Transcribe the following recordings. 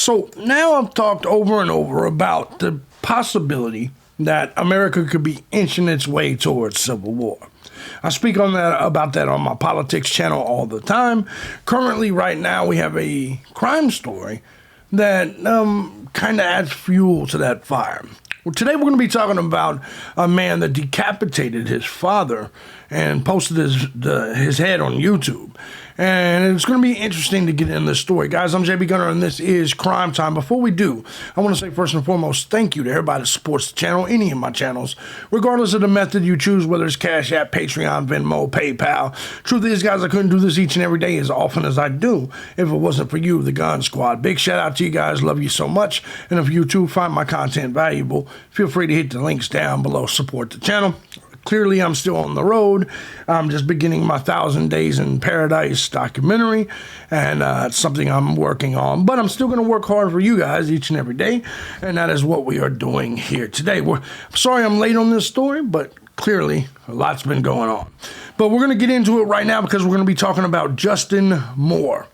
So now I've talked over and over about the possibility that America could be inching its way towards civil war. I speak about that on my politics channel all the time. Currently, right now, we have a crime story that kind of adds fuel to that fire. Well, today we're going to be talking about a man that decapitated his father and posted his head on YouTube. And it's going to be interesting to get in this story. Guys, I'm thejbgunner, and this is Crime Time. Before we do, I want to say first and foremost, thank you to everybody that supports the channel, any of my channels, regardless of the method you choose, whether it's Cash App, Patreon, Venmo, PayPal. Truth is, guys, I couldn't do this each and every day as often as I do if it wasn't for you, the Gun Squad. Big shout out to you guys. Love you so much. And if you too find my content valuable, feel free to hit the links down below. Support the channel. Clearly, I'm still on the road. I'm just beginning my 1,000 Days in Paradise documentary, and it's something I'm working on. But I'm still going to work hard for you guys each and every day, and that is what we are doing here today. I'm sorry I'm late on this story, but clearly a lot's been going on. But we're going to get into it right now because we're going to be talking about Justin Mohn.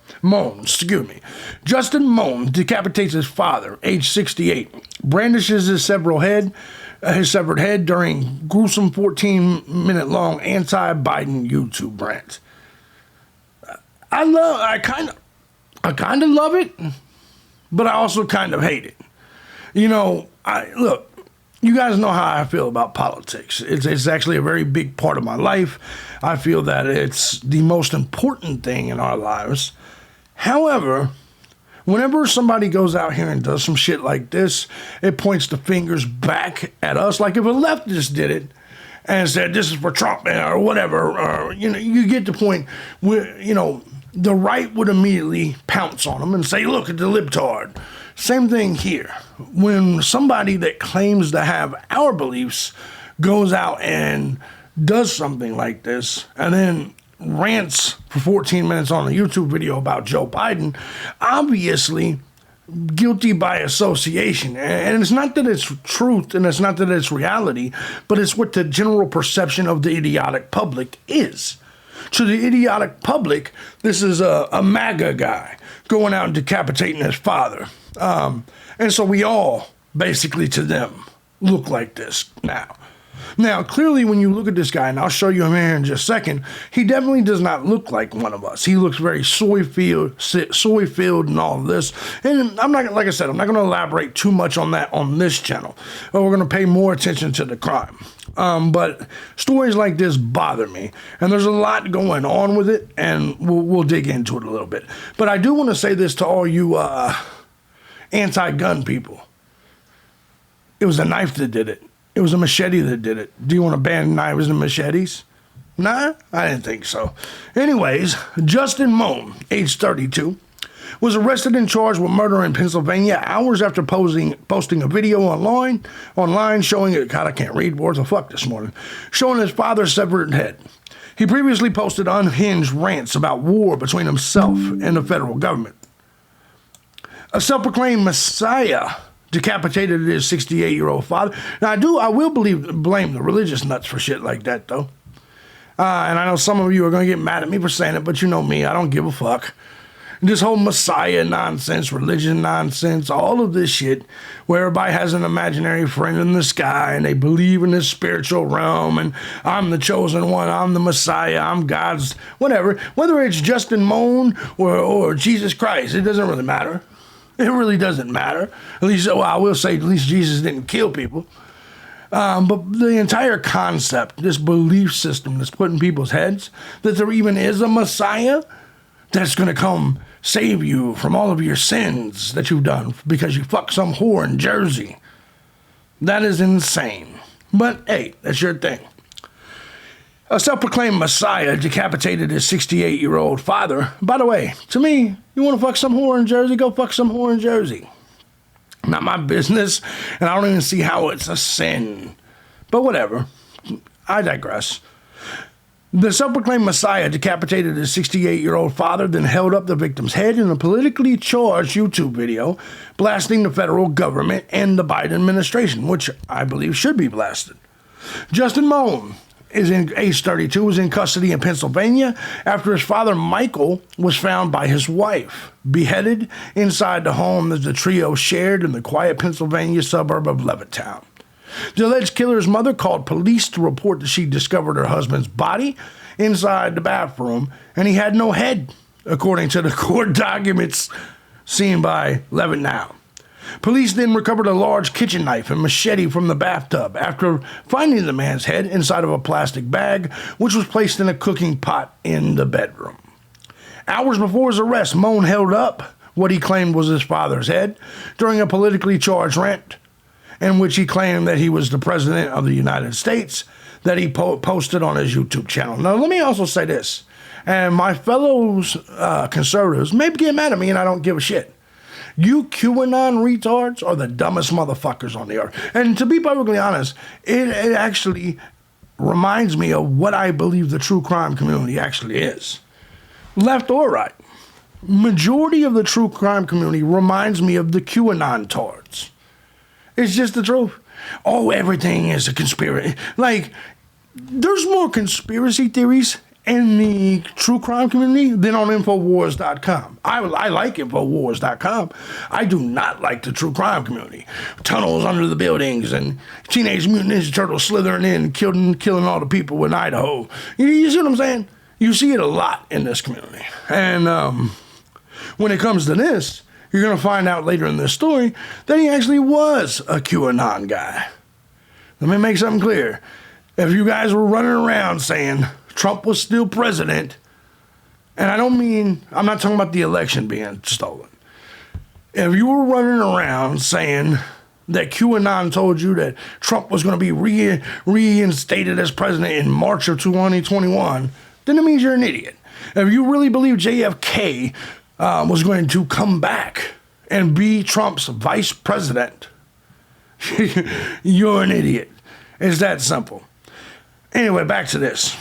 Justin Mohn decapitates his father, age 68, brandishes his severed head during gruesome 14-minute-long anti-Biden YouTube rant. I kind of love it, but I also kind of hate it. Look, you guys know how I feel about politics. It's actually a very big part of my life. I feel that it's the most important thing in our lives. However, whenever somebody goes out here and does some shit like this, it points the fingers back at us. Like if a leftist did it and said, this is for Trump or whatever, or, you get the point where, the right would immediately pounce on them and say, look at the libtard. Same thing here. When somebody that claims to have our beliefs goes out and does something like this and then rants for 14 minutes on a YouTube video about Joe Biden, obviously guilty by association. And it's not that it's truth and it's not that it's reality, but it's what the general perception of the idiotic public is. To the idiotic public, this is a MAGA guy going out and decapitating his father. And so we all, basically to them, look like this now. Now, clearly, when you look at this guy, and I'll show you him here in just a second, he definitely does not look like one of us. He looks very soy-filled and all of this. And I'm not going to elaborate too much on that on this channel. We're going to pay more attention to the crime. But stories like this bother me, and there's a lot going on with it, and we'll dig into it a little bit. But I do want to say this to all you anti-gun people. It was a knife that did it. It was a machete that did it. Do you want to ban knives and machetes? Nah, I didn't think so. Anyways, Justin Mohn, age 32, was arrested and charged with murder in Pennsylvania hours after posting a video online showing it. God, I can't read words of fuck this morning. Showing his father's severed head. He previously posted unhinged rants about war between himself and the federal government. A self-proclaimed messiah decapitated his 68-year-old father. Now, I will blame the religious nuts for shit like that, though. And I know some of you are going to get mad at me for saying it, but you know me, I don't give a fuck. This whole messiah nonsense, religion nonsense, all of this shit, where everybody has an imaginary friend in the sky and they believe in this spiritual realm and I'm the chosen one, I'm the messiah, I'm God's, whatever. Whether it's Justin Mohn or Jesus Christ, it doesn't really matter. It really doesn't matter. At least, well, I will say, at least Jesus didn't kill people. But the entire concept, this belief system that's put in people's heads, that there even is a Messiah that's going to come save you from all of your sins that you've done because you fucked some whore in Jersey. That is insane. But hey, that's your thing. A self-proclaimed messiah decapitated his 68-year-old father. By the way, to me, you want to fuck some whore in Jersey? Go fuck some whore in Jersey. Not my business, and I don't even see how it's a sin. But whatever. I digress. The self-proclaimed messiah decapitated his 68-year-old father, then held up the victim's head in a politically charged YouTube video, blasting the federal government and the Biden administration, which I believe should be blasted. Justin Mohn, age 32, was in custody in Pennsylvania after his father, Michael, was found by his wife, beheaded inside the home that the trio shared in the quiet Pennsylvania suburb of Levittown. The alleged killer's mother called police to report that she discovered her husband's body inside the bathroom, and he had no head, according to the court documents seen by Levitt Now. Police then recovered a large kitchen knife and machete from the bathtub after finding the man's head inside of a plastic bag, which was placed in a cooking pot in the bedroom. Hours before his arrest, Mohn held up what he claimed was his father's head during a politically charged rant, in which he claimed that he was the president of the United States, that he posted on his YouTube channel. Now, let me also say this, and my fellow conservatives may get mad at me, and I don't give a shit. You QAnon retards are the dumbest motherfuckers on the earth. And to be perfectly honest, it actually reminds me of what I believe the true crime community actually is. Left or right. Majority of the true crime community reminds me of the QAnon tards. It's just the truth. Oh, everything is a conspiracy. Like, there's more conspiracy theories in the true crime community than on Infowars.com. I like Infowars.com. I do not like the true crime community. Tunnels under the buildings and Teenage Mutant Ninja Turtles slithering in, killing all the people in Idaho. You see what I'm saying? You see it a lot in this community. And when it comes to this, you're going to find out later in this story that he actually was a QAnon guy. Let me make something clear. If you guys were running around saying Trump was still president, and I'm not talking about the election being stolen. If you were running around saying that QAnon told you that Trump was going to be reinstated as president in March of 2021, then it means you're an idiot. If you really believe JFK was going to come back and be Trump's vice president, you're an idiot. It's that simple. Anyway, back to this.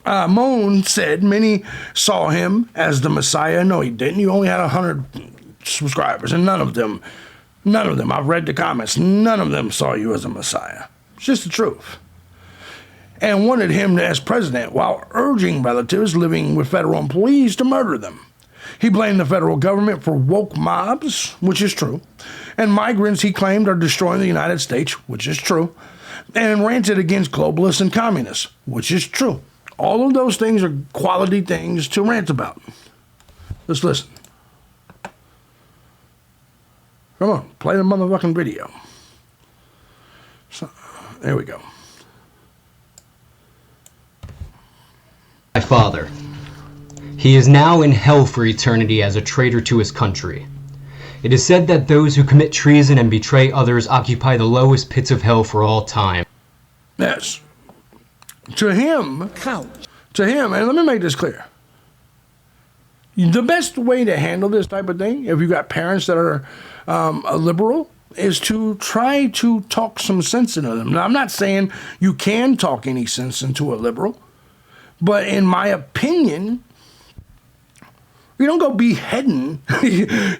Mohn said many saw him as the Messiah. No, he didn't. He only had 100 subscribers, and none of them, I've read the comments, none of them saw you as a Messiah. It's just the truth. And wanted him as president while urging relatives living with federal employees to murder them. He blamed the federal government for woke mobs, which is true, and migrants he claimed are destroying the United States, which is true, and ranted against globalists and communists, which is true. All of those things are quality things to rant about. Let's listen. Come on, play the motherfucking video. So, there we go. My father. He is now in hell for eternity as a traitor to his country. It is said that those who commit treason and betray others occupy the lowest pits of hell for all time. Yes. To him, and let me make this clear. The best way to handle this type of thing, if you got parents that are a liberal, is to try to talk some sense into them. Now, I'm not saying you can talk any sense into a liberal, but in my opinion, you don't go beheading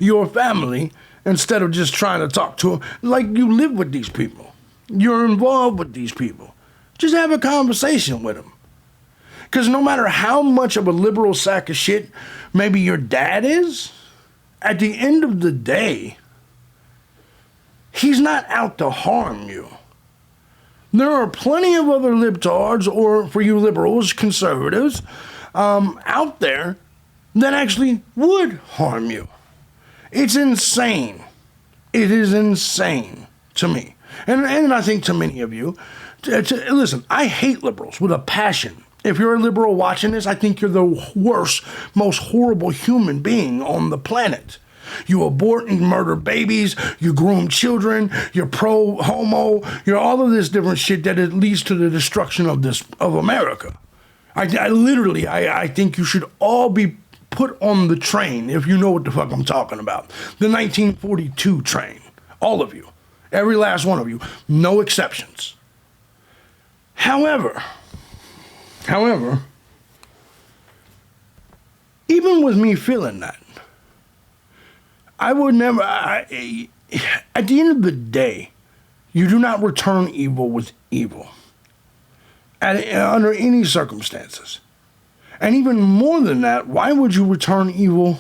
your family instead of just trying to talk to them. Like, you live with these people. You're involved with these people. Just have a conversation with them. Because no matter how much of a liberal sack of shit maybe your dad is, at the end of the day, he's not out to harm you. There are plenty of other libtards, or for you liberals, conservatives, out there that actually would harm you. It's insane. It is insane to me. And I think to many of you. Listen, I hate liberals with a passion. If you're a liberal watching this, I think you're the worst, most horrible human being on the planet. You abort and murder babies, you groom children, you're pro-homo, you're all of this different shit that it leads to the destruction of America. I literally think you should all be put on the train, if you know what the fuck I'm talking about. The 1942 train. All of you. Every last one of you. No exceptions. However, even with me feeling that, I would never, at the end of the day, you do not return evil with evil. under any circumstances. And even more than that, why would you return evil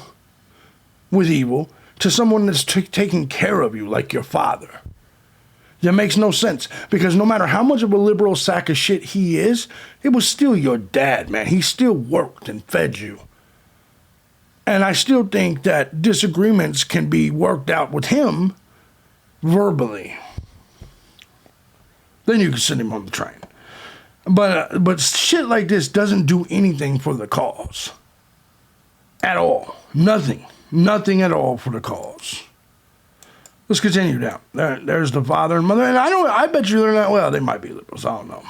with evil to someone that's taking care of you like your father? That makes no sense, because no matter how much of a liberal sack of shit he is, it was still your dad, man. He still worked and fed you. And I still think that disagreements can be worked out with him verbally. Then you can send him on the train. But shit like this doesn't do anything for the cause. At all. Nothing. Nothing at all for the cause. Let's continue down. There's the father and mother. And I bet you they're not, well, they might be liberals. I don't know.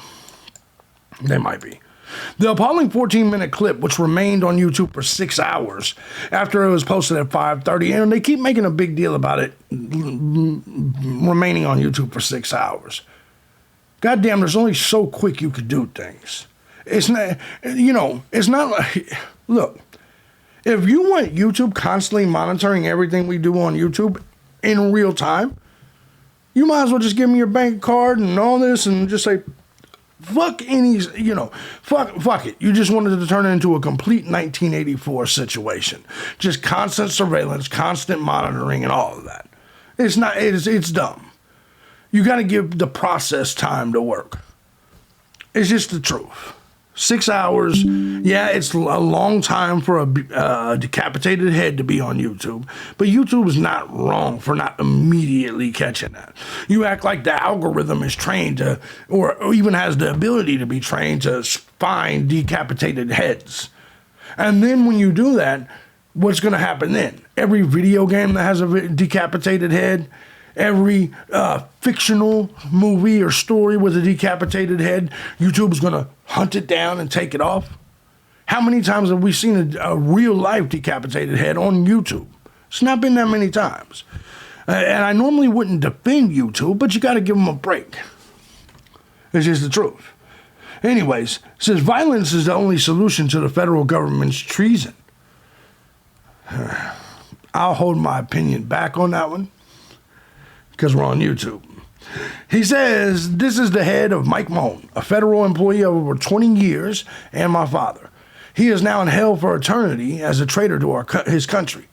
They might be. The appalling 14-minute clip, which remained on YouTube for 6 hours after it was posted at 5:30, and they keep making a big deal about it remaining on YouTube for 6 hours. Goddamn, there's only so quick you could do things. It's not, it's not like, look, if you want YouTube constantly monitoring everything we do on YouTube in real time, you might as well just give me your bank card and all this and just say, fuck any, fuck it. You just wanted to turn it into a complete 1984 situation. Just constant surveillance, constant monitoring, and all of that. It's not, it's dumb. You got to give the process time to work. It's just the truth. 6 hours, yeah, it's a long time for a decapitated head to be on YouTube, but YouTube is not wrong for not immediately catching that. You act like the algorithm is trained to, or even has the ability to be trained to find decapitated heads. And then when you do that, what's going to happen then? Every video game that has a decapitated head, every fictional movie or story with a decapitated head, YouTube's going to hunt it down and take it off. How many times have we seen a real-life decapitated head on YouTube? It's not been that many times. And I normally wouldn't defend YouTube, but you got to give them a break. It's just the truth. Anyways, it says violence is the only solution to the federal government's treason. I'll hold my opinion back on that one, because we're on YouTube. He says, this is the head of Mike Mohn, a federal employee of over 20 years, and my father. He is now in hell for eternity as a traitor to his country.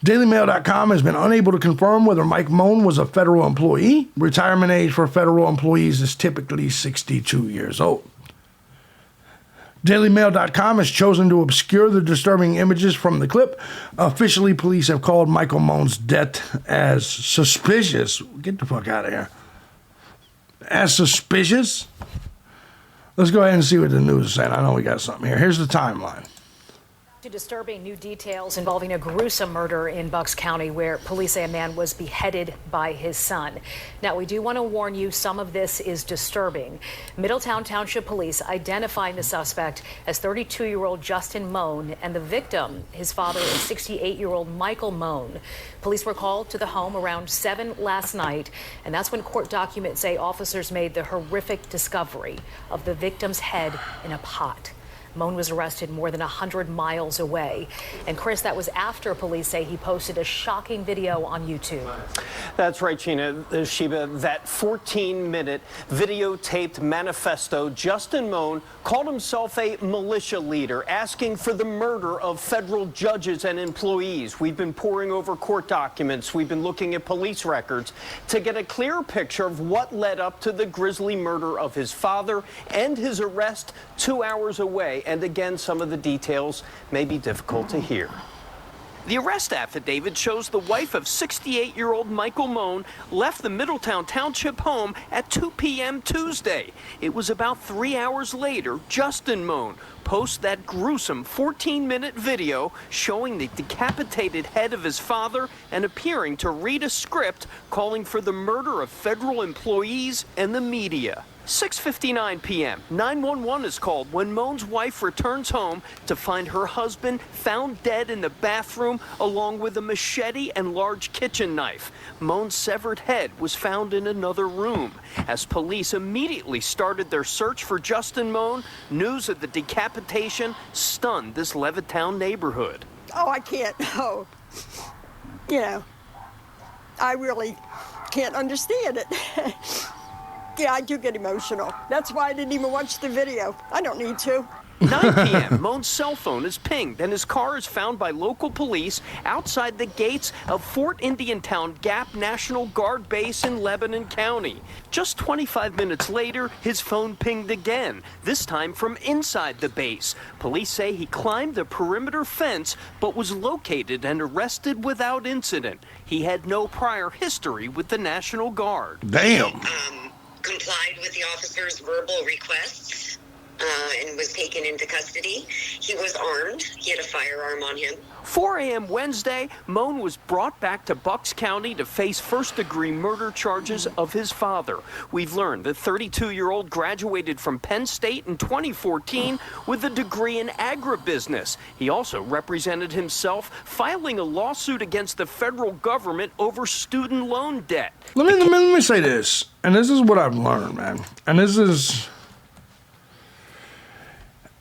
DailyMail.com has been unable to confirm whether Mike Mohn was a federal employee. Retirement age for federal employees is typically 62 years old. DailyMail.com has chosen to obscure the disturbing images from the clip. Officially, police have called Michael Mohn's death as suspicious. Get the fuck out of here. As suspicious? Let's go ahead and see what the news is saying. I know we got something here. Here's the timeline. Disturbing new details involving a gruesome murder in Bucks County where police say a man was beheaded by his son. Now, we do want to warn you, some of this is disturbing. Middletown Township Police identifying the suspect as 32-year-old Justin Mohn and the victim, his father, is 68-year-old Michael Mohn. Police were called to the home around 7 last night, and that's when court documents say officers made the horrific discovery of the victim's head in a pot. Mohn was arrested more than 100 miles away. And Chris, that was after police say he posted a shocking video on YouTube. That's right, Sheba. That 14-minute videotaped manifesto, Justin Mohn called himself a militia leader, asking for the murder of federal judges and employees. We've been poring over court documents. We've been looking at police records to get a clear picture of what led up to the grisly murder of his father and his arrest 2 hours away. And again, some of the details may be difficult to hear. The arrest affidavit shows the wife of 68-year-old Michael Mohn left the Middletown Township home at 2 p.m. Tuesday. It was about 3 hours later, Justin Mohn posts that gruesome 14-minute video showing the decapitated head of his father and appearing to read a script calling for the murder of federal employees and the media. 6:59 p.m. 911 is called when Mohn's wife returns home to find her husband found dead in the bathroom along with a machete and large kitchen knife. Mohn's severed head was found in another room. As police immediately started their search for Justin Mohn, news of the decapitation stunned this Levittown neighborhood. Oh, I can't. Oh, I really can't understand it. Yeah, I do get emotional. That's why I didn't even watch the video. I don't need to. 9 p.m., Mohn's cell phone is pinged, and his car is found by local police outside the gates of Fort Indiantown Gap National Guard Base in Lebanon County. Just 25 minutes later, his phone pinged again, this time from inside the base. Police say he climbed the perimeter fence, but was located and arrested without incident. He had no prior history with the National Guard. Damn. Complied with the officer's verbal requests. And was taken into custody. He was armed. He had a firearm on him. 4 a.m. Wednesday, Mohn was brought back to Bucks County to face first-degree murder charges of his father. We've learned the 32-year-old graduated from Penn State in 2014 with a degree in agribusiness. He also represented himself, filing a lawsuit against the federal government over student loan debt. Let me say this, and this is what I've learned, man. And this is...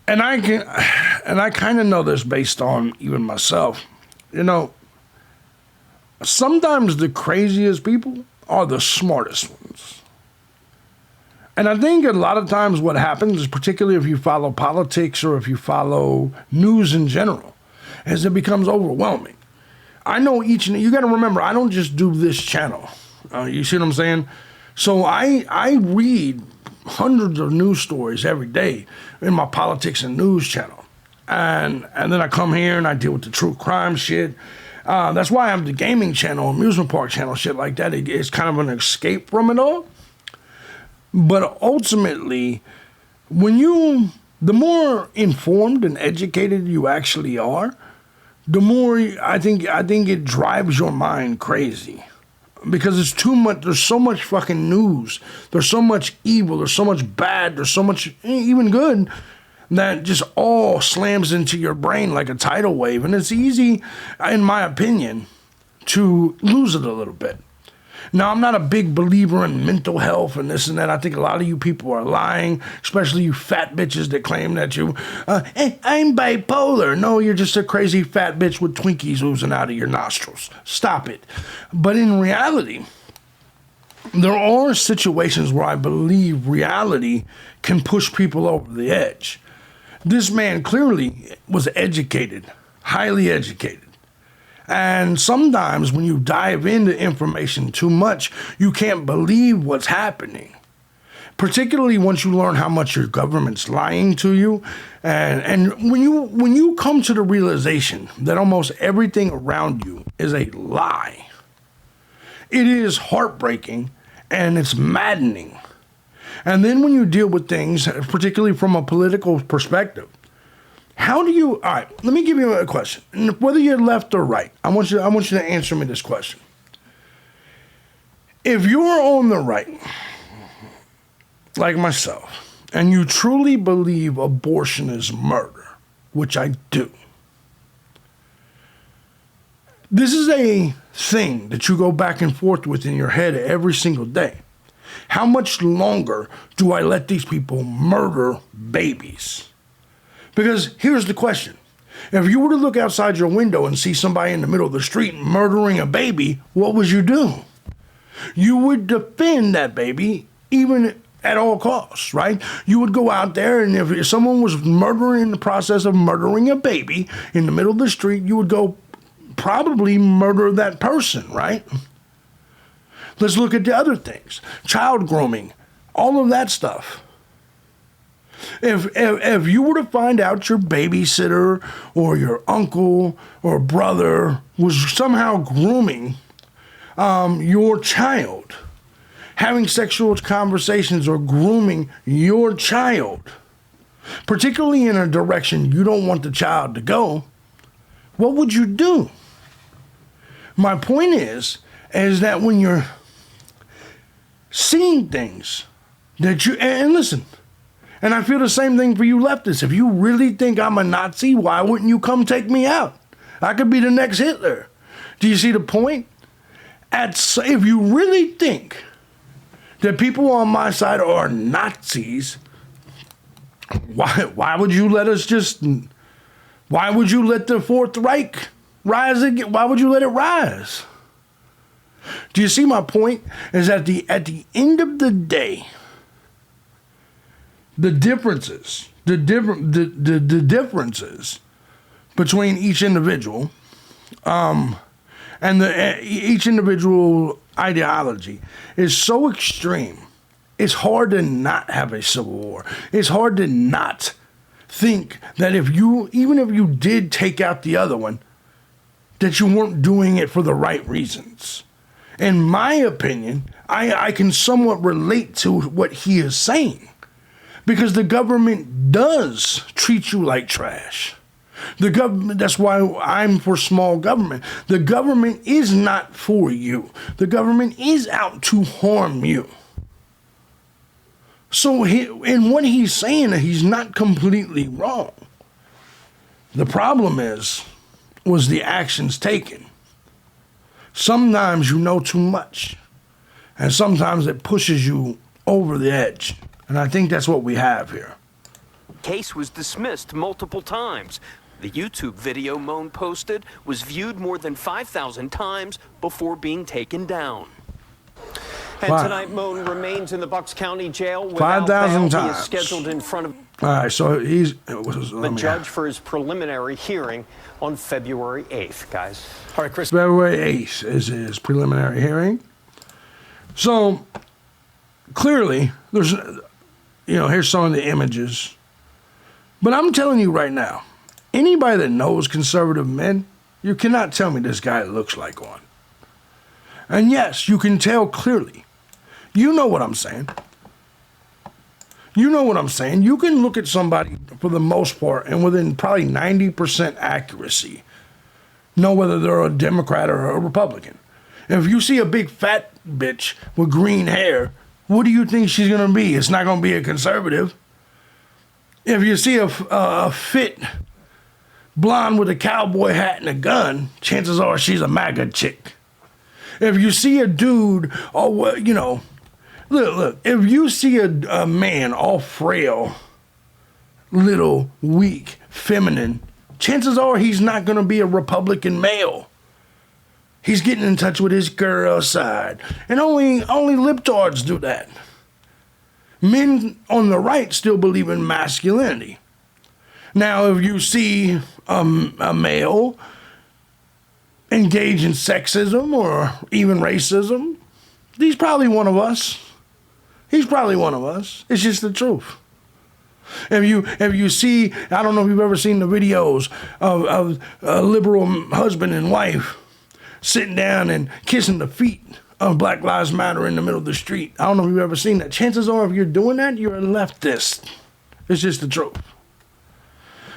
And I kind of know this based on even myself. You know, sometimes the craziest people are the smartest ones. And I think a lot of times what happens is, particularly if you follow politics or if you follow news in general, is it becomes overwhelming. I know you got to remember, I don't just do this channel. You see what I'm saying? So I read hundreds of news stories every day in my politics and news channel. And then I come here and I deal with the true crime shit. That's why I have the gaming channel, amusement park channel, shit like that. It's kind of an escape from it all. But ultimately, the more informed and educated you actually are, the more I think it drives your mind crazy. Because it's too much, there's so much fucking news, there's so much evil, there's so much bad, there's so much even good, that just all slams into your brain like a tidal wave. And it's easy, in my opinion, to lose it a little bit. Now, I'm not a big believer in mental health and this and that. I think a lot of you people are lying, especially you fat bitches that claim that hey, I'm bipolar. No, you're just a crazy fat bitch with Twinkies oozing out of your nostrils. Stop it. But in reality, there are situations where I believe reality can push people over the edge. This man clearly was educated, highly educated. And sometimes when you dive into information too much, you can't believe what's happening. Particularly once you learn how much your government's lying to you. And when you come to the realization that almost everything around you is a lie, it is heartbreaking and it's maddening. And then when you deal with things, particularly from a political perspective, all right, let me give you a question. Whether you're left or right, I want you to answer me this question. If you're on the right, like myself, and you truly believe abortion is murder, which I do, this is a thing that you go back and forth with in your head every single day. How much longer do I let these people murder babies? Because here's the question. If you were to look outside your window and see somebody in the middle of the street murdering a baby, what would you do? You would defend that baby even at all costs, right? You would go out there, and if someone was in the process of murdering a baby in the middle of the street, you would go probably murder that person, right? Let's look at the other things. Child grooming, all of that stuff. If you were to find out your babysitter or your uncle or brother was somehow grooming your child, having sexual conversations or grooming your child, particularly in a direction you don't want the child to go, what would you do? My point is that when you're seeing things that and listen, and I feel the same thing for you leftists. If you really think I'm a Nazi, why wouldn't you come take me out? I could be the next Hitler. Do you see the point? If you really think that people on my side are Nazis, why would you let why would you let the Fourth Reich rise again? Why would you let it rise? Do you see my point? Is at the end of the day, the differences, the differences between each individual, and each individual ideology is so extreme. It's hard to not have a civil war. It's hard to not think that even if you did take out the other one, that you weren't doing it for the right reasons. In my opinion, I can somewhat relate to what he is saying, because the government does treat you like trash. The government, that's why I'm for small government. The government is not for you. The government is out to harm you. So in what he's saying, he's not completely wrong. The problem was the actions taken. Sometimes you know too much, and sometimes it pushes you over the edge. And I think that's what we have here. Case was dismissed multiple times. The YouTube video Mohn posted was viewed more than 5,000 times before being taken down. And tonight, Mohn remains in the Bucks County Jail without bail. 5,000 He is times. scheduled in front of All right, so he's the judge for his preliminary hearing on February 8th, guys. All right, Chris. February 8th is his preliminary hearing. So clearly, there's, here's some of the images. But I'm telling you right now, anybody that knows conservative men, you cannot tell me this guy looks like one. And yes, you can tell clearly. You know what I'm saying. You know what I'm saying. You can look at somebody for the most part and within probably 90% accuracy know whether they're a Democrat or a Republican. And if you see a big fat bitch with green hair, what do you think she's going to be? It's not going to be a conservative. If you see a fit blonde with a cowboy hat and a gun, chances are she's a MAGA chick. If you see a dude, look, if you see a man all frail, little, weak, feminine, chances are he's not going to be a Republican male. He's getting in touch with his girl side. And only libtards do that. Men on the right still believe in masculinity. Now, if you see a male engage in sexism or even racism, he's probably one of us. He's probably one of us. It's just the truth. If you see, I don't know if you've ever seen the videos of a liberal husband and wife sitting down and kissing the feet of Black Lives Matter in the middle of the street. I don't know if you've ever seen that. Chances are if you're doing that, you're a leftist. It's just the truth.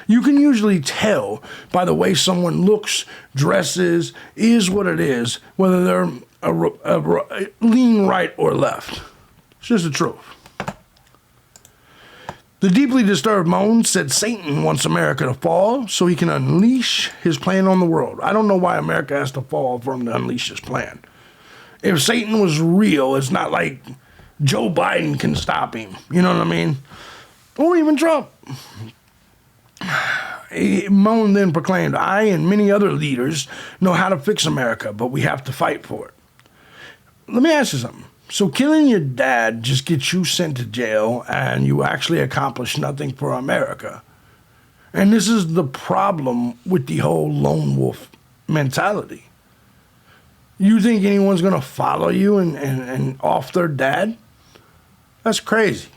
You can usually tell by the way someone looks, dresses, is what it is, whether they're a lean right or left. It's just the truth. The deeply disturbed Mohn said Satan wants America to fall so he can unleash his plan on the world. I don't know why America has to fall for him to unleash his plan. If Satan was real, it's not like Joe Biden can stop him. You know what I mean? Or even Trump. Mohn then proclaimed, I and many other leaders know how to fix America, but we have to fight for it. Let me ask you something. So killing your dad just gets you sent to jail and you actually accomplish nothing for America. And this is the problem with the whole lone wolf mentality. You think anyone's going to follow you and off their dad? That's crazy.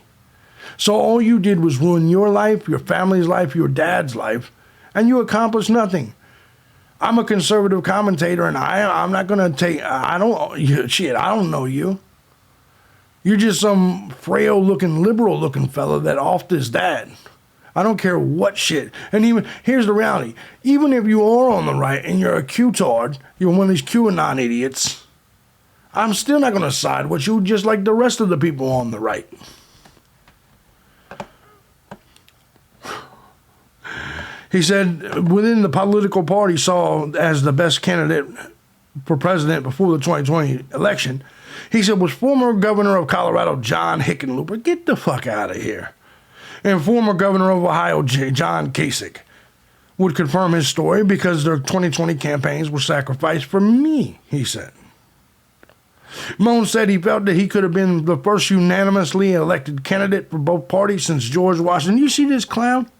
So all you did was ruin your life, your family's life, your dad's life, and you accomplished nothing. I'm a conservative commentator, and I'm not going to I don't know you. You're just some frail-looking, liberal-looking fella that offed his dad. I don't care what shit. And even, here's the reality. Even if you are on the right and you're a Q-tard, you're one of these QAnon idiots, I'm still not going to side with you just like the rest of the people on the right. He said within the political party saw as the best candidate for president before the 2020 election, he said was former governor of Colorado, John Hickenlooper. Get the fuck out of here. And former governor of Ohio, John Kasich, would confirm his story because their 2020 campaigns were sacrificed for me, he said. Mohn said he felt that he could have been the first unanimously elected candidate for both parties since George Washington. You see this clown?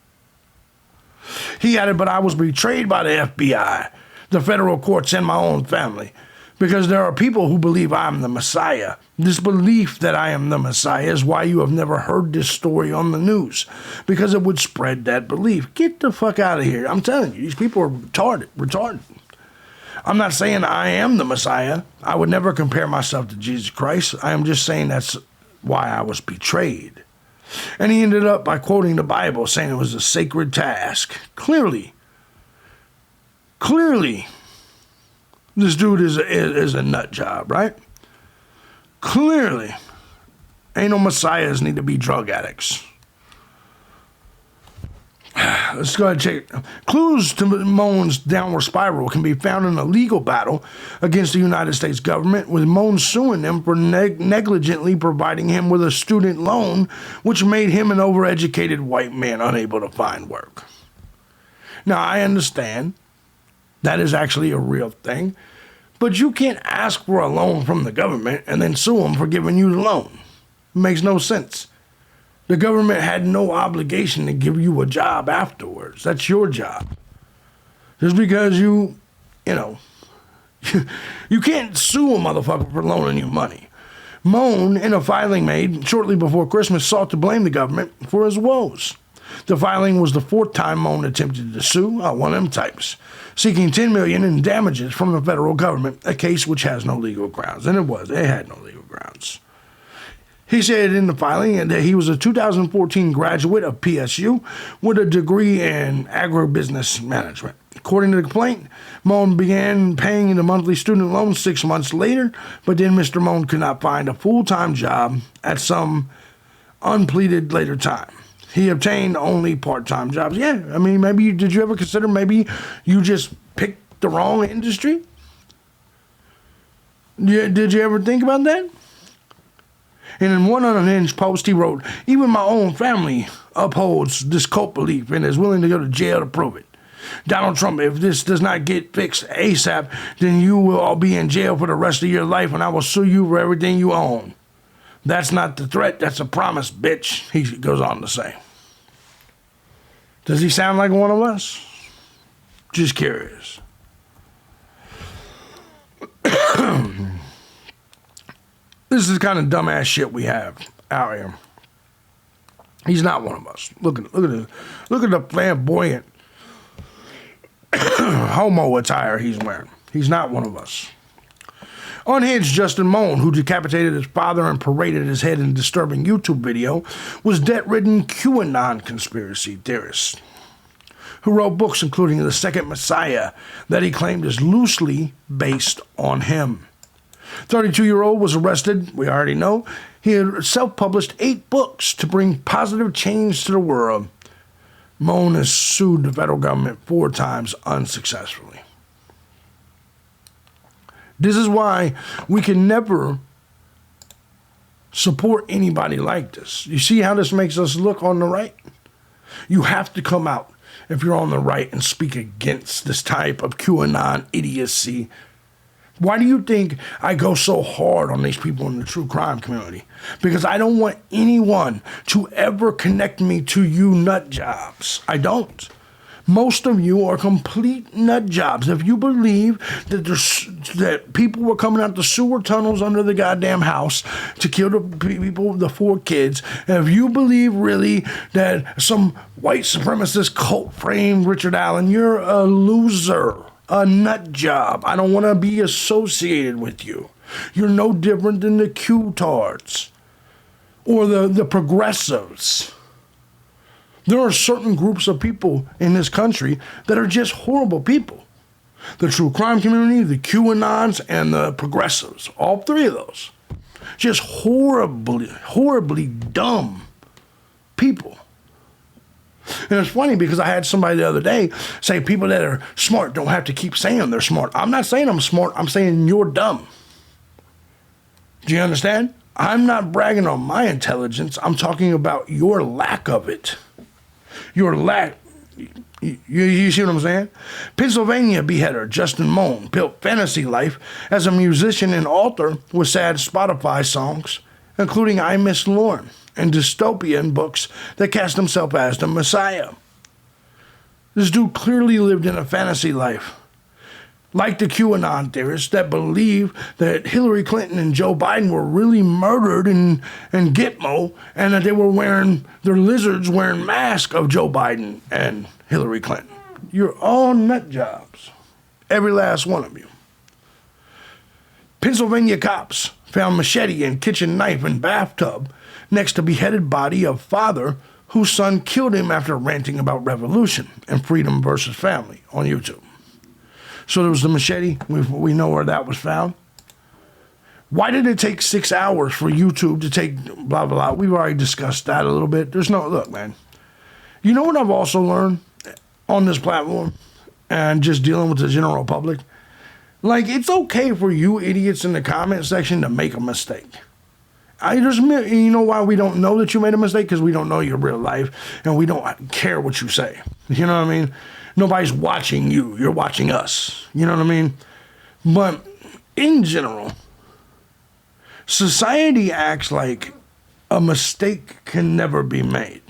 He added, but I was betrayed by the FBI, the federal courts, and my own family, because there are people who believe I'm the Messiah. This belief that I am the Messiah is why you have never heard this story on the news, because it would spread that belief. Get the fuck out of here. I'm telling you, these people are retarded. I'm not saying I am the Messiah. I would never compare myself to Jesus Christ. I am just saying that's why I was betrayed. And he ended up by quoting the Bible, saying it was a sacred task. Clearly, this dude is a nut job, right? Clearly, ain't no messiahs need to be drug addicts. Let's go ahead and check. Clues to Mohn's downward spiral can be found in a legal battle against the United States government, with Mohn suing them for negligently providing him with a student loan, which made him an overeducated white man unable to find work. Now, I understand that is actually a real thing, but you can't ask for a loan from the government and then sue them for giving you the loan. It makes no sense. The government had no obligation to give you a job afterwards. That's your job. Just because you can't sue a motherfucker for loaning you money. Mohn, in a filing made shortly before Christmas, sought to blame the government for his woes. The filing was the fourth time Mohn attempted to sue, one of them types, seeking $10 million in damages from the federal government, a case which has no legal grounds. And it had no legal grounds. He said in the filing that he was a 2014 graduate of PSU with a degree in agribusiness management. According to the complaint, Mohn began paying the monthly student loan 6 months later, but then Mr. Mohn could not find a full-time job at some unpleaded later time. He obtained only part-time jobs. Yeah, I mean, did you ever consider maybe you just picked the wrong industry? Did you ever think about that? And in one unhinged post, he wrote, even my own family upholds this cult belief and is willing to go to jail to prove it. Donald Trump, if this does not get fixed ASAP, then you will all be in jail for the rest of your life and I will sue you for everything you own. That's not the threat, that's a promise, bitch, he goes on to say. Does he sound like one of us? Just curious. This is the kind of dumbass shit we have out here. He's not one of us. Look at the flamboyant homo attire he's wearing. He's not one of us. Unhinged Justin Mohn, who decapitated his father and paraded his head in a disturbing YouTube video, was debt-ridden QAnon conspiracy theorist who wrote books including The Second Messiah that he claimed is loosely based on him. 32-year-old was arrested, we already know. He had self-published 8 books to bring positive change to the world. Mohn has sued the federal government 4 times unsuccessfully. This is why we can never support anybody like this. You see how this makes us look on the right? You have to come out if you're on the right and speak against this type of QAnon idiocy. Why do you think I go so hard on these people in the true crime community? Because I don't want anyone to ever connect me to you nut jobs. I don't. Most of you are complete nut jobs. If you believe that people were coming out the sewer tunnels under the goddamn house to kill the people, the 4 kids, and if you believe really that some white supremacist cult framed Richard Allen, you're a loser. A nut job. I don't want to be associated with you. You're no different than the Q-tards or the progressives. There are certain groups of people in this country that are just horrible people. The true crime community, the QAnons, and the progressives. All 3 of those. Just horribly dumb people. And it's funny because I had somebody the other day say people that are smart don't have to keep saying they're smart. I'm not saying I'm smart. I'm saying you're dumb. Do you understand? I'm not bragging on my intelligence. I'm talking about your lack of it. Your lack. You see what I'm saying? Pennsylvania beheader Justin Mohn built fantasy life as a musician and author with sad Spotify songs, including I Miss Lauren and dystopian books that cast himself as the Messiah. This dude clearly lived in a fantasy life. Like the QAnon theorists that believe that Hillary Clinton and Joe Biden were really murdered in Gitmo, and that they were wearing their lizards wearing masks of Joe Biden and Hillary Clinton. You're all nut jobs. Every last one of you. Pennsylvania cops found machete and kitchen knife in bathtub next to beheaded body of father whose son killed him after ranting about revolution and freedom versus family on YouTube. So there was the machete. We know where that was found. Why did it take 6 hours for YouTube to take blah, blah, blah? We've already discussed that a little bit. Look, man. You know what I've also learned on this platform and just dealing with the general public? Like, it's okay for you idiots in the comment section to make a mistake. You know why we don't know that you made a mistake? Because we don't know your real life and we don't care what you say. You know what I mean? Nobody's watching you. You're watching us. You know what I mean? But in general, society acts like a mistake can never be made.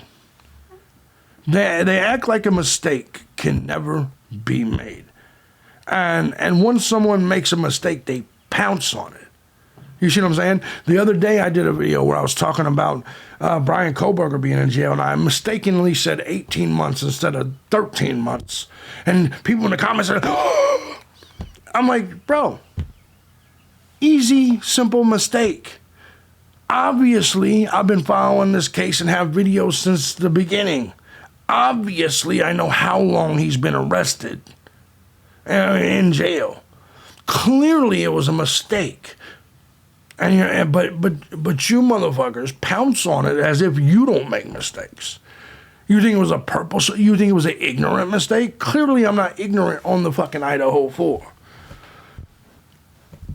They act like a mistake can never be made. And once someone makes a mistake, they pounce on it. You see what I'm saying? The other day I did a video where I was talking about Brian Koberger being in jail, and I mistakenly said 18 months instead of 13 months. And people in the comments are, oh! I'm like, bro, easy, simple mistake. Obviously, I've been following this case and have videos since the beginning. Obviously, I know how long he's been arrested in jail. Clearly, it was a mistake. But you motherfuckers pounce on it as if you don't make mistakes. You think it was a purpose? You think it was an ignorant mistake? Clearly, I'm not ignorant on the fucking Idaho 4.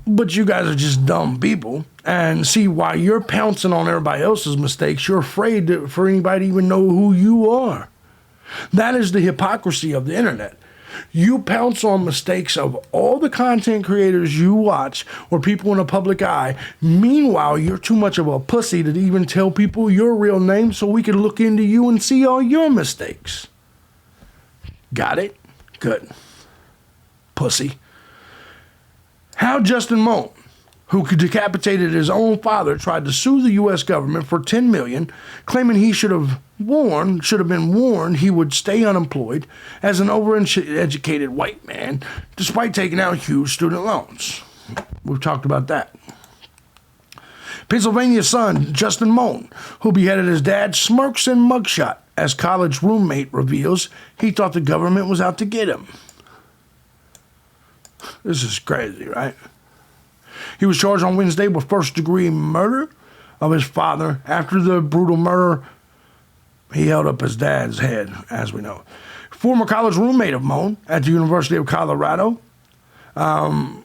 But you guys are just dumb people. And see, while you're pouncing on everybody else's mistakes, you're afraid for anybody to even know who you are. That is the hypocrisy of the internet. You pounce on mistakes of all the content creators you watch or people in the public eye. Meanwhile, you're too much of a pussy to even tell people your real name so we can look into you and see all your mistakes. Got it? Good. Pussy. How Justin Mohn, who decapitated his own father, tried to sue the U.S. government for $10 million, claiming he should have been warned he would stay unemployed as an overeducated white man, despite taking out huge student loans. We've talked about that. Pennsylvania's son, Justin Mohn, who beheaded his dad, smirks in mugshot as college roommate reveals he thought the government was out to get him. This is crazy, right? He was charged on Wednesday with first-degree murder of his father. After the brutal murder, he held up his dad's head, as we know. Former college roommate of Mohn at the University of Colorado, who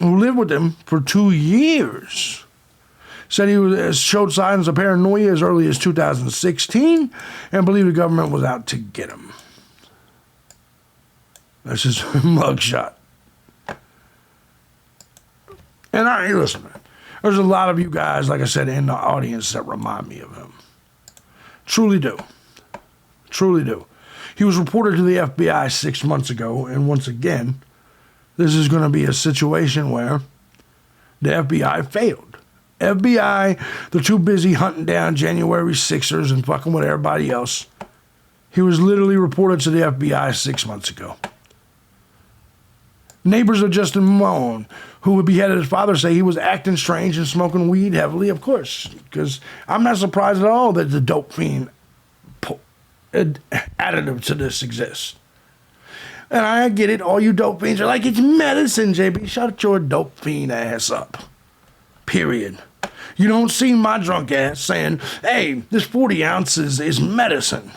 lived with him for 2 years, said he showed signs of paranoia as early as 2016 and believed the government was out to get him. That's his mugshot. And listen, man, there's a lot of you guys, like I said, in the audience that remind me of him. Truly do. Truly do. He was reported to the FBI 6 months ago, and once again, this is going to be a situation where the FBI failed. FBI, they're too busy hunting down January 6ers and fucking with everybody else. He was literally reported to the FBI 6 months ago. Neighbors of Justin Mohn, who beheaded his father, say he was acting strange and smoking weed heavily, of course, because I'm not surprised at all that the dope fiend additive to this exists. And I get it, all you dope fiends are like, it's medicine, JB. Shut your dope fiend ass up. Period. You don't see my drunk ass saying, hey, this 40 ounces is medicine.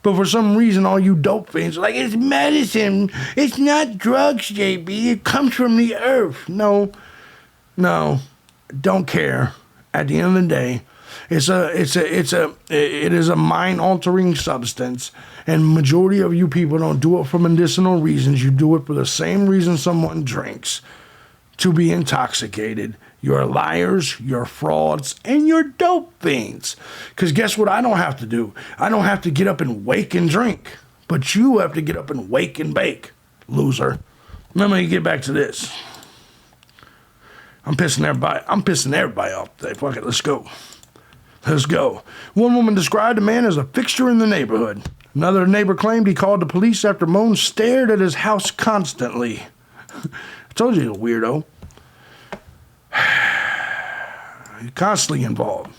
But for some reason, all you dope fiends are like, it's medicine. It's not drugs, JB. It comes from the earth. No, don't care. At the end of the day, It is a mind-altering substance, and majority of you people don't do it for medicinal reasons. You do it for the same reason someone drinks, to be intoxicated. You're liars, you're frauds, and you're dope fiends. Because guess what I don't have to do? I don't have to get up and wake and drink. But you have to get up and wake and bake, loser. Let me get back to this. I'm pissing everybody off today. Fuck it, let's go. Let's go. One woman described a man as a fixture in the neighborhood. Another neighbor claimed he called the police after Mohn stared at his house constantly. I told you he's a weirdo. He's constantly involved.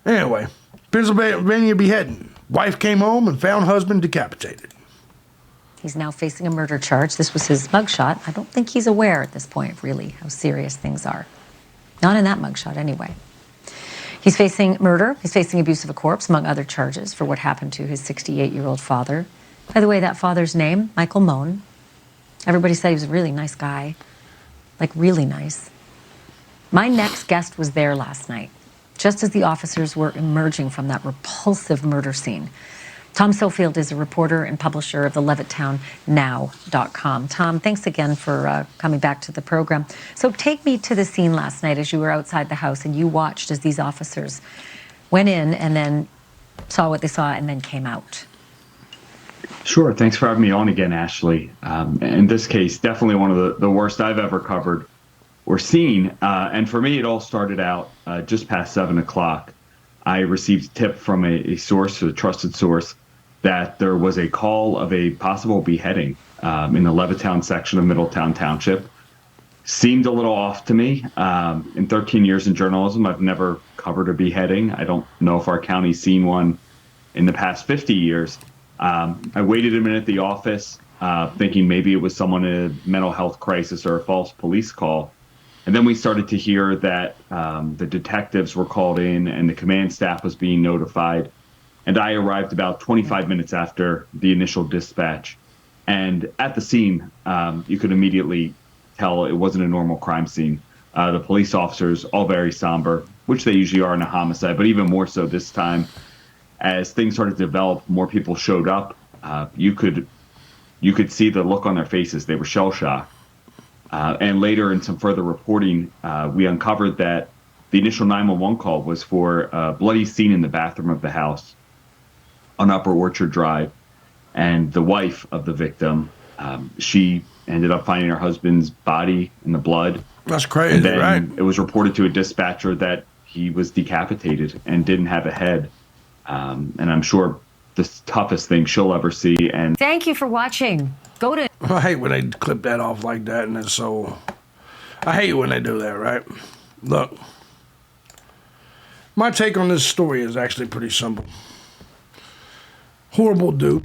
Anyway, Pennsylvania beheading. Wife came home and found husband decapitated. He's now facing a murder charge. This was his mugshot. I don't think he's aware at this point, really, how serious things are. Not in that mugshot, anyway. He's facing murder. He's facing abuse of a corpse, among other charges, for what happened to his 68-year-old father. By the way, that father's name, Michael Mohn. Everybody said he was a really nice guy. Like, really nice. My next guest was there last night, just as the officers were emerging from that repulsive murder scene. Tom Sofield is a reporter and publisher of the LevitttownNow.com. Tom, thanks again for coming back to the program. So take me to the scene last night as you were outside the house and you watched as these officers went in and then saw what they saw and then came out. Sure. Thanks for having me on again, Ashley. In this case, definitely one of the worst I've ever covered or seen. And for me, it all started out just past 7 o'clock. I received a tip from a source, a trusted source, that there was a call of a possible beheading in the Levittown section of Middletown Township. Seemed a little off to me. In 13 years in journalism, I've never covered a beheading. I don't know if our county's seen one in the past 50 years. I waited a minute at the office, thinking maybe it was someone in a mental health crisis or a false police call. And then we started to hear that the detectives were called in and the command staff was being notified. And I arrived about 25 minutes after the initial dispatch. And at the scene, you could immediately tell it wasn't a normal crime scene. The police officers, all very somber, which they usually are in a homicide, but even more so this time. As things started to develop, more people showed up. You could see the look on their faces. They were shell-shocked. And later in some further reporting, we uncovered that the initial 911 call was for a bloody scene in the bathroom of the house on Upper Orchard Drive. And the wife of the victim, she ended up finding her husband's body in the blood. That's crazy, and then right? It was reported to a dispatcher that he was decapitated and didn't have a head. And I'm sure the toughest thing she'll ever see. And Thank you for watching. Go to... I hate when they clip that off like that, and it's so... I hate when they do that, right? Look, my take on this story is actually pretty simple. Horrible dude.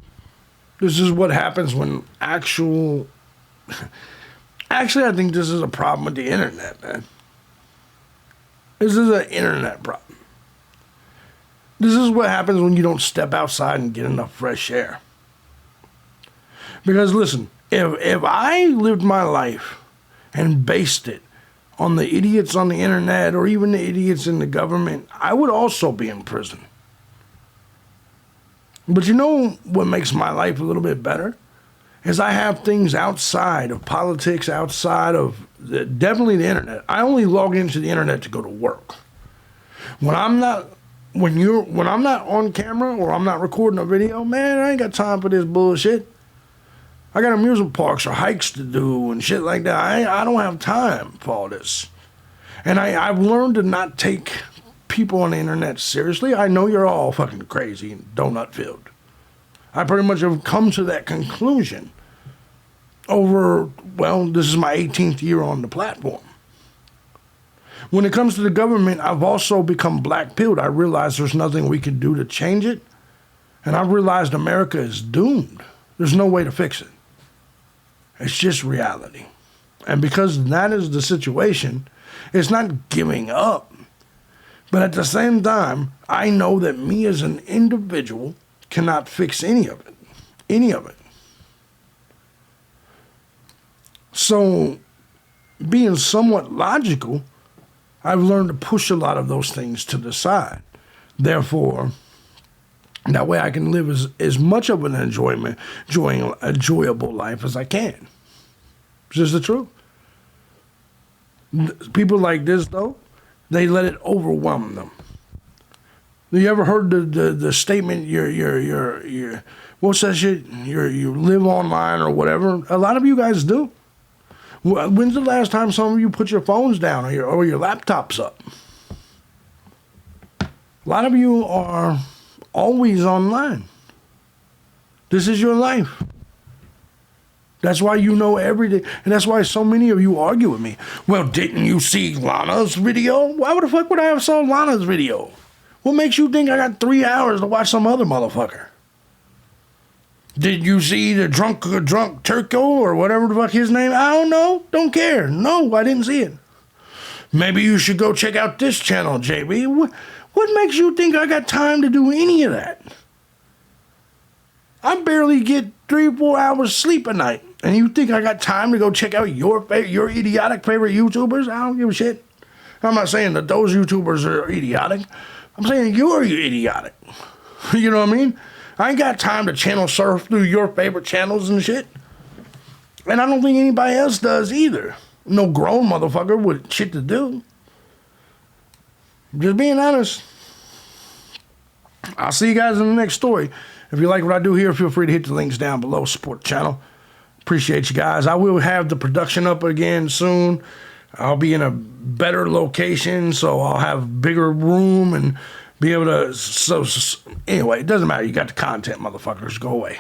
This is what happens when actually, I think this is a problem with the internet, man. This is an internet problem. This is what happens when you don't step outside and get enough fresh air. Because listen, if I lived my life and based it on the idiots on the internet or even the idiots in the government, I would also be in prison. But you know what makes my life a little bit better? Is I have things outside of politics, outside of definitely the internet. I only log into the internet to go to work. When I'm not on camera or I'm not recording a video, man, I ain't got time for this bullshit. I got amusement parks or hikes to do and shit like that. I don't have time for all this. And I've learned to not take people on the internet seriously. I know you're all fucking crazy and donut-filled. I pretty much have come to that conclusion over, well, this is my 18th year on the platform. When it comes to the government, I've also become black-pilled. I realize there's nothing we can do to change it. And I've realized America is doomed. There's no way to fix it. It's just reality. And because that is the situation, it's not giving up. But at the same time, I know that me as an individual cannot fix any of it. Any of it. So, being somewhat logical, I've learned to push a lot of those things to the side. Therefore, that way I can live as much of an enjoyable life as I can. It's just the truth. People like this, though, they let it overwhelm them. You ever heard the statement, what's that shit? You live online or whatever? A lot of you guys do. When's the last time some of you put your phones down or your laptops up? A lot of you are always online. This is your life. That's why you know everything. And that's why so many of you argue with me. Well, didn't you see Lana's video? Why the fuck would I have saw Lana's video? What makes you think I got 3 hours to watch some other motherfucker? Did you see the drunk Turco or whatever the fuck his name? I don't know. Don't care. No, I didn't see it. Maybe you should go check out this channel, JB. What makes you think I got time to do any of that? I barely get 3 or 4 hours sleep a night. And you think I got time to go check out your idiotic favorite YouTubers? I don't give a shit. I'm not saying that those YouTubers are idiotic. I'm saying you're idiotic. You know what I mean? I ain't got time to channel surf through your favorite channels and shit. And I don't think anybody else does either. No grown motherfucker with shit to do. Just being honest. I'll see you guys in the next story. If you like what I do here, feel free to hit the links down below. Support the channel. Appreciate you guys. I will have the production up again soon. I'll be in a better location, so I'll have bigger room and be able to... So anyway, it doesn't matter. You got the content, motherfuckers. Go away.